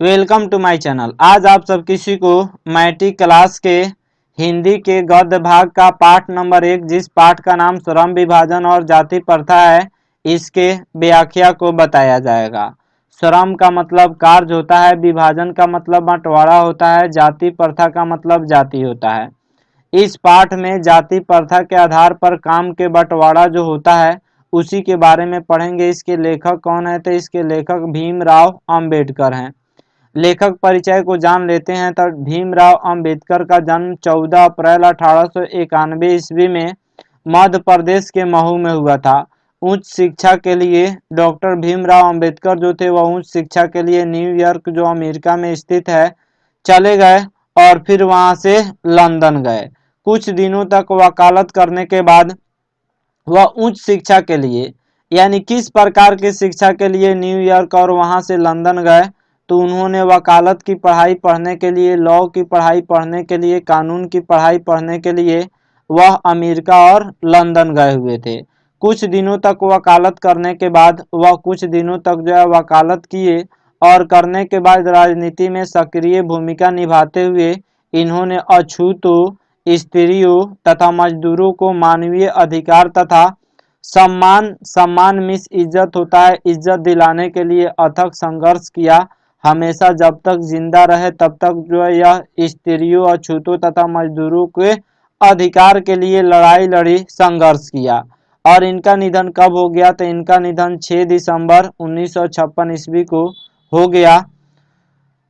Welcome to my channel. आज आप सब किसी को मैट्रिक क्लास के हिंदी के गद्य भाग का पाठ नंबर 1 जिस पाठ का नाम श्रम विभाजन और जाति प्रथा है, इसके व्याख्या को बताया जाएगा। श्रम का मतलब कार्य होता है, विभाजन का मतलब बंटवारा होता है, जाति प्रथा का मतलब जाति होता है। इस पाठ में जाति प्रथा के आधार पर काम के बंटवारा जो होता है उसी के बारे में पढ़ेंगे। इसके लेखक कौन है? तो इसके लेखक भीमराव अंबेडकर हैं। लेखक परिचय को जान लेते हैं। तो भीमराव अंबेडकर का जन्म 14 अप्रैल 1891 ईस्वी में मध्य प्रदेश के महू में हुआ था। उच्च शिक्षा के लिए डॉक्टर भीमराव अंबेडकर जो थे वह उच्च शिक्षा के लिए न्यूयॉर्क जो अमेरिका में स्थित है चले गए और फिर वहां से लंदन गए। कुछ दिनों तक वकालत करने के बाद वह उच्च शिक्षा के लिए यानी किस प्रकार की शिक्षा के लिए न्यूयॉर्क और वहां से लंदन गए, तो उन्होंने वकालत की पढ़ाई पढ़ने के लिए, लॉ की पढ़ाई पढ़ने के लिए, कानून की पढ़ाई पढ़ने के लिए वह अमेरिका और लंदन गए हुए थे। कुछ दिनों तक वकालत करने के बाद वह कुछ दिनों तक जो है वकालत किए और करने के बाद राजनीति में सक्रिय भूमिका निभाते हुए इन्होंने अछूतों, स्त्रियों तथा मजदूरों को मानवीय अधिकार तथा सम्मान मिस इज्जत होता है, इज्जत दिलाने के लिए अथक संघर्ष किया। हमेशा जब तक जिंदा रहे तब तक जो है यह स्त्रियों, अछूतों तथा मजदूरों के अधिकार के लिए लड़ाई लड़ी, संघर्ष किया। और इनका निधन कब हो गया? तो इनका निधन 6 दिसंबर 1956 ईस्वी को हो गया।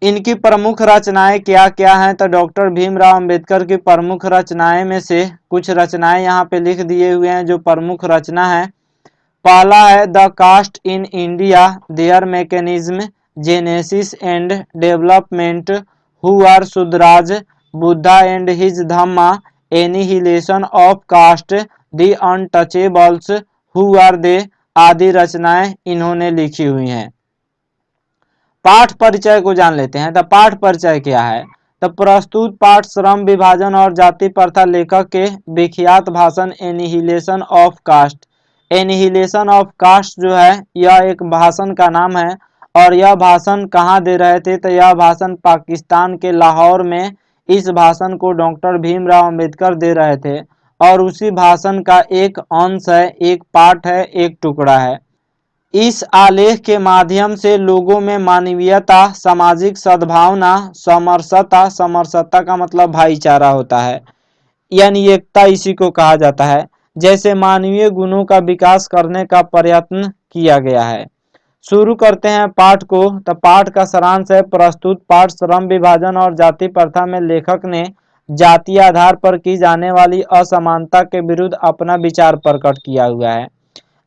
इनकी प्रमुख रचनाएं क्या क्या हैं? तो डॉक्टर भीमराव अंबेडकर की प्रमुख रचनाएं में से कुछ रचनाएं यहाँ पे लिख दिए हुए हैं जो प्रमुख रचना है। पहला है the caste in India, their mechanism, genesis and development, who are Shudras, Buddha and his Dhamma, annihilation of caste, the untouchables, who are they आदि रचनाएं इन्होंने लिखी हुई हैं। पाठ परिचय को जान लेते हैं। तो पाठ परिचय क्या है? तो प्रस्तुत पाठ श्रम विभाजन और जाति प्रथा लेखक के विख्यात भाषण annihilation of caste. Annihilation of caste जो है यह एक भाषण का नाम है और यह भाषण कहाँ दे रहे थे? तो यह भाषण पाकिस्तान के लाहौर में इस भाषण को डॉक्टर भीमराव अंबेडकर दे रहे थे और उसी भाषण का एक अंश है, एक पार्ट है, एक टुकड़ा है। इस आलेख के माध्यम से लोगों में मानवीयता, सामाजिक सद्भावना, समरसता का मतलब भाईचारा होता है, यानी एकता इसी को कहा जाता है, जैसे मानवीय गुणों का विकास करने का प्रयत्न किया गया है। शुरू करते हैं पाठ को। तो पाठ का सारांश है, प्रस्तुत पाठ श्रम विभाजन और जाति प्रथा में लेखक ने जातीय आधार पर की जाने वाली असमानता के विरुद्ध अपना विचार प्रकट किया हुआ है।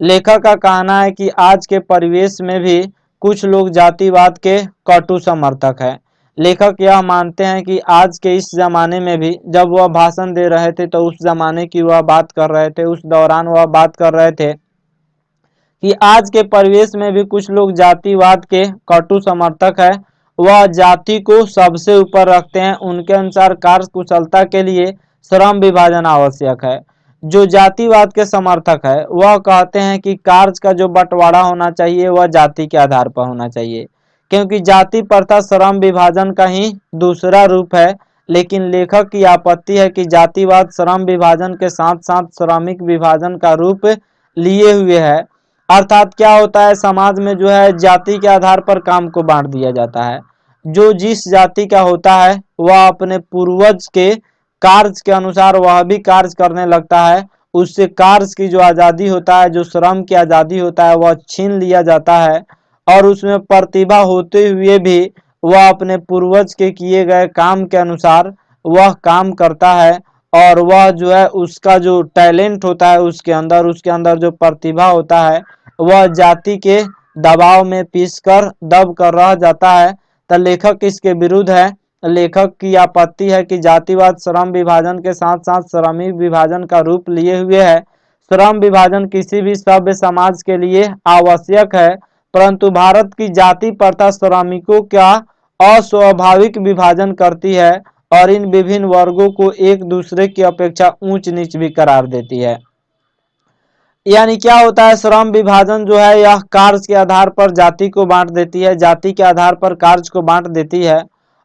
लेखक का कहना है कि आज के परिवेश में भी कुछ लोग जातिवाद के कटु समर्थक हैं। लेखक यह मानते हैं कि आज के इस जमाने में भी, जब वह भाषण दे रहे थे तो उस जमाने की वह बात कर रहे थे, उस दौरान वह बात कर रहे थे कि आज के परिवेश में भी कुछ लोग जातिवाद के कटु समर्थक है। वह जाति को सबसे ऊपर रखते हैं। उनके अनुसार कार्य कुशलता के लिए श्रम विभाजन आवश्यक है। जो जातिवाद के समर्थक है वह कहते हैं कि कार्य का जो बंटवारा होना चाहिए वह जाति के आधार पर होना चाहिए, क्योंकि जाति प्रथा श्रम विभाजन का ही दूसरा रूप है। लेकिन लेखक की आपत्ति है कि जातिवाद श्रम विभाजन के साथ साथ श्रमिक विभाजन का रूप लिए हुए है। अर्थात क्या होता है, समाज में जो है जाति के आधार पर काम को बांट दिया जाता है। जो जिस जाति का होता है वह अपने पूर्वज के कार्य के अनुसार वह भी कार्य करने लगता है। उससे कार्य की जो आज़ादी होता है, जो श्रम की आज़ादी होता है, वह छीन लिया जाता है और उसमें प्रतिभा होते हुए भी वह अपने पूर्वज के किए गए काम के अनुसार वह काम करता है और वह जो है उसका जो टैलेंट होता है उसके अंदर जो प्रतिभा होता है वह जाति के दबाव में पीसकर दब कर रह जाता है। तो लेखक इसके विरुद्ध है। लेखक की आपत्ति है कि जातिवाद श्रम विभाजन के साथ साथ श्रमिक विभाजन का रूप लिए हुए है। श्रम विभाजन किसी भी सभ्य समाज के लिए आवश्यक है, परंतु भारत की जाति प्रथा श्रमिकों का अस्वाभाविक विभाजन करती है और इन विभिन्न वर्गों को एक दूसरे की अपेक्षा ऊंच नीच भी करार देती है। यानी क्या होता है, श्रम विभाजन जो है यह कार्य के आधार पर जाति को बांट देती है, जाति के आधार पर कार्य को बांट देती है।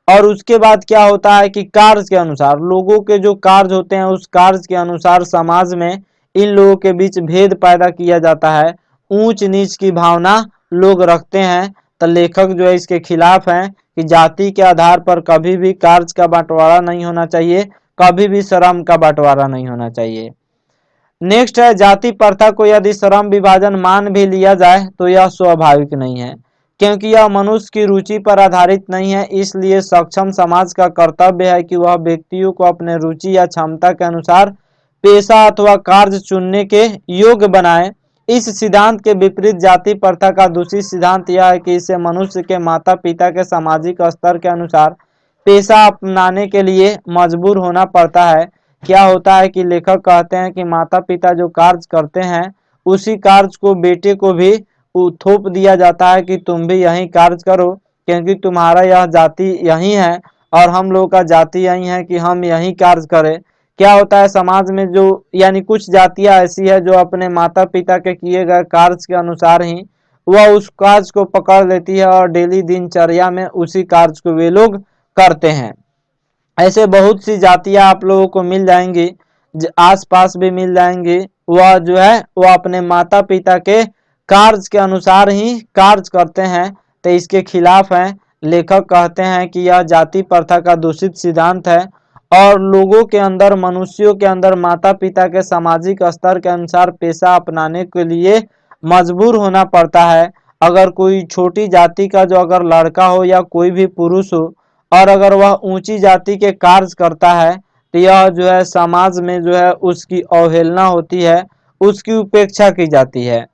और उसके बाद क्या होता है कि कार्य के अनुसार लोगों के जो कार्य होते हैं उस कार्य के अनुसार समाज में इन लोगों के बीच भेद पैदा किया जाता है, ऊंच नीच की भावना लोग रखते हैं। तो लेखक जो है इसके खिलाफ हैं कि जाति के आधार पर कभी भी कार्य का बंटवारा नहीं होना चाहिए, कभी भी श्रम का बंटवारा नहीं होना चाहिए। नेक्स्ट है, जाति प्रथा को यदि श्रम विभाजन मान भी लिया जाए तो यह स्वाभाविक नहीं है, क्योंकि यह मनुष्य की रुचि पर आधारित नहीं है। इसलिए सक्षम समाज का कर्तव्य है कि वह व्यक्तियों को अपने रुचि या क्षमता के अनुसार पेशा अथवा कार्य चुनने के योग्य बनाए। इस सिद्धांत के विपरीत जाति प्रथा का दूसरी सिद्धांत यह है कि इसे मनुष्य के माता पिता के सामाजिक स्तर के अनुसार पेशा अपनाने के लिए मजबूर होना पड़ता है। क्या होता है कि लेखक कहते हैं कि माता पिता जो कार्य करते हैं उसी कार्य को बेटे को भी थोप दिया जाता है कि तुम भी यही कार्य करो, क्योंकि तुम्हारा यह जाति यही है और हम लोग का जाति यही है कि हम यही कार्य करें। क्या होता है समाज में जो यानी कुछ जातियां ऐसी है जो अपने माता पिता के किए गए कार्य के अनुसार ही वह उस कार्य को पकड़ लेती है और डेली दिनचर्या में उसी कार्य को वे लोग करते हैं। ऐसे बहुत सी जातियां आप लोगों को मिल जाएंगी, आस पास भी मिल जाएंगी, वह जो है वह अपने माता पिता के कार्य के अनुसार ही कार्य करते हैं। तो इसके खिलाफ है। लेखक कहते हैं कि यह जाति प्रथा का दूषित सिद्धांत है और लोगों के अंदर, मनुष्यों के अंदर माता पिता के सामाजिक स्तर के अनुसार पेशा अपनाने के लिए मजबूर होना पड़ता है। अगर कोई छोटी जाति का जो अगर लड़का हो या कोई भी पुरुष हो और अगर वह ऊंची जाति के कार्य करता है तो यह जो है समाज में जो है उसकी अवहेलना होती है, उसकी उपेक्षा की जाती है।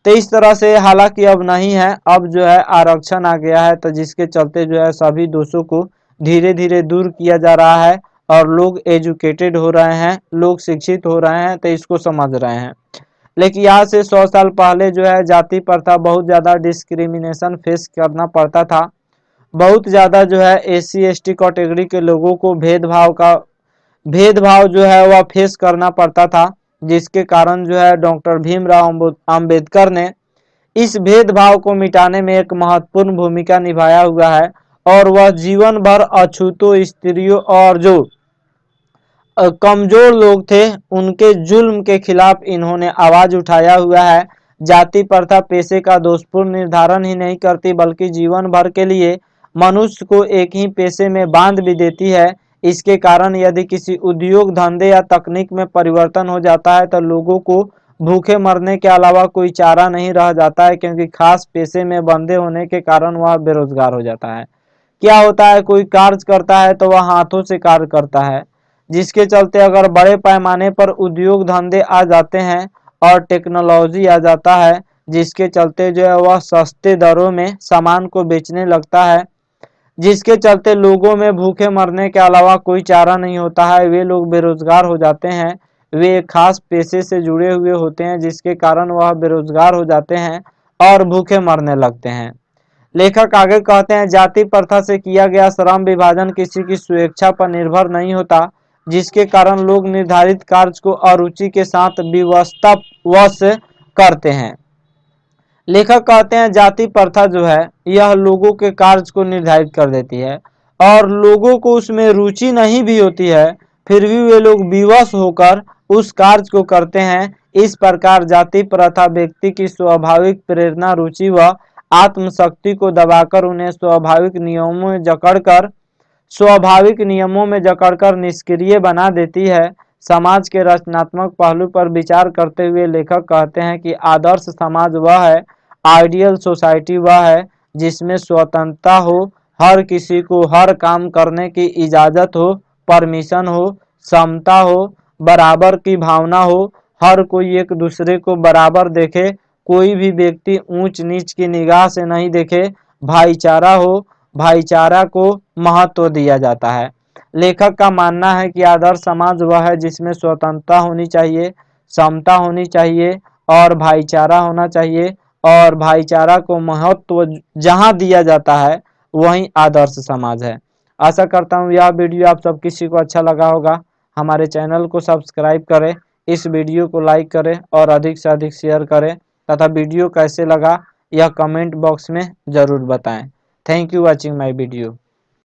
तो इस तरह से हालांकि अब नहीं है, अब जो है आरक्षण आ गया है, तो जिसके चलते जो है सभी दोषों को धीरे धीरे दूर किया जा रहा है और लोग एजुकेटेड हो रहे हैं, लोग शिक्षित हो रहे हैं, तो इसको समझ रहे हैं। लेकिन यहाँ से 100 साल पहले जो है जाति प्रथा बहुत ज़्यादा डिस्क्रिमिनेशन फेस करना पड़ता था। बहुत ज़्यादा जो है SC ST कैटेगरी के लोगों को भेदभाव जो है वह फेस करना पड़ता था, जिसके कारण जो है डॉक्टर भीमराव अंबेडकर ने इस भेदभाव को मिटाने में एक महत्वपूर्ण भूमिका निभाया हुआ है और वह जीवन भर अछूतों, स्त्रियों और जो कमजोर लोग थे उनके जुल्म के खिलाफ इन्होंने आवाज उठाया हुआ है। जाति प्रथा पेशे का दोषपूर्ण निर्धारण ही नहीं करती बल्कि जीवन भर के लिए मनुष्य को एक ही पेशे में बांध भी देती है। इसके कारण यदि किसी उद्योग, धंधे या तकनीक में परिवर्तन हो जाता है तो लोगों को भूखे मरने के अलावा कोई चारा नहीं रह जाता है, क्योंकि खास पेशे में बंधे होने के कारण वह बेरोजगार हो जाता है। क्या होता है, कोई कार्य करता है तो वह हाथों से कार्य करता है, जिसके चलते अगर बड़े पैमाने पर उद्योग धंधे आ जाते हैं और टेक्नोलॉजी आ जाता है, जिसके चलते जो है वह सस्ते दरों में सामान को बेचने लगता है, जिसके चलते लोगों में भूखे मरने के अलावा कोई चारा नहीं होता है, वे लोग बेरोजगार हो जाते हैं। वे एक खास पेशे से जुड़े हुए होते हैं जिसके कारण वह बेरोजगार हो जाते हैं और भूखे मरने लगते हैं। लेखक आगे कहते हैं, जाति प्रथा से किया गया श्रम विभाजन किसी की स्वेच्छा पर निर्भर नहीं होता, जिसके कारण लोग निर्धारित कार्य को अरुचि के साथ विवशतावश करते हैं। लेखक कहते हैं जाति प्रथा जो है यह लोगों के कार्य को निर्धारित कर देती है और लोगों को उसमें रुचि नहीं भी होती है, फिर भी वे लोग विवश होकर उस कार्य को करते हैं। इस प्रकार जाति प्रथा व्यक्ति की स्वाभाविक प्रेरणा, रुचि व आत्मशक्ति को दबाकर उन्हें स्वाभाविक नियमों में जकड़कर निष्क्रिय बना देती है। समाज के रचनात्मक पहलू पर विचार करते हुए लेखक कहते हैं कि आदर्श समाज वह है, आइडियल सोसाइटी वह है जिसमें स्वतंत्रता हो, हर किसी को हर काम करने की इजाज़त हो, परमिशन हो, समता हो, बराबर की भावना हो, हर कोई एक दूसरे को बराबर देखे, कोई भी व्यक्ति ऊंच नीच की निगाह से नहीं देखे, भाईचारा हो, भाईचारा को महत्व दिया जाता है। लेखक का मानना है कि आदर्श समाज वह है जिसमें स्वतंत्रता होनी चाहिए, समता होनी चाहिए और भाईचारा होना चाहिए, और भाईचारा को महत्व जहां दिया जाता है वही आदर्श समाज है। आशा करता हूं यह वीडियो आप सब किसी को अच्छा लगा होगा। हमारे चैनल को सब्सक्राइब करें इस वीडियो को लाइक करें और अधिक से अधिक शेयर करें तथा वीडियो कैसे लगा यह कमेंट बॉक्स में ज़रूर बताएं। Thank you watching my video.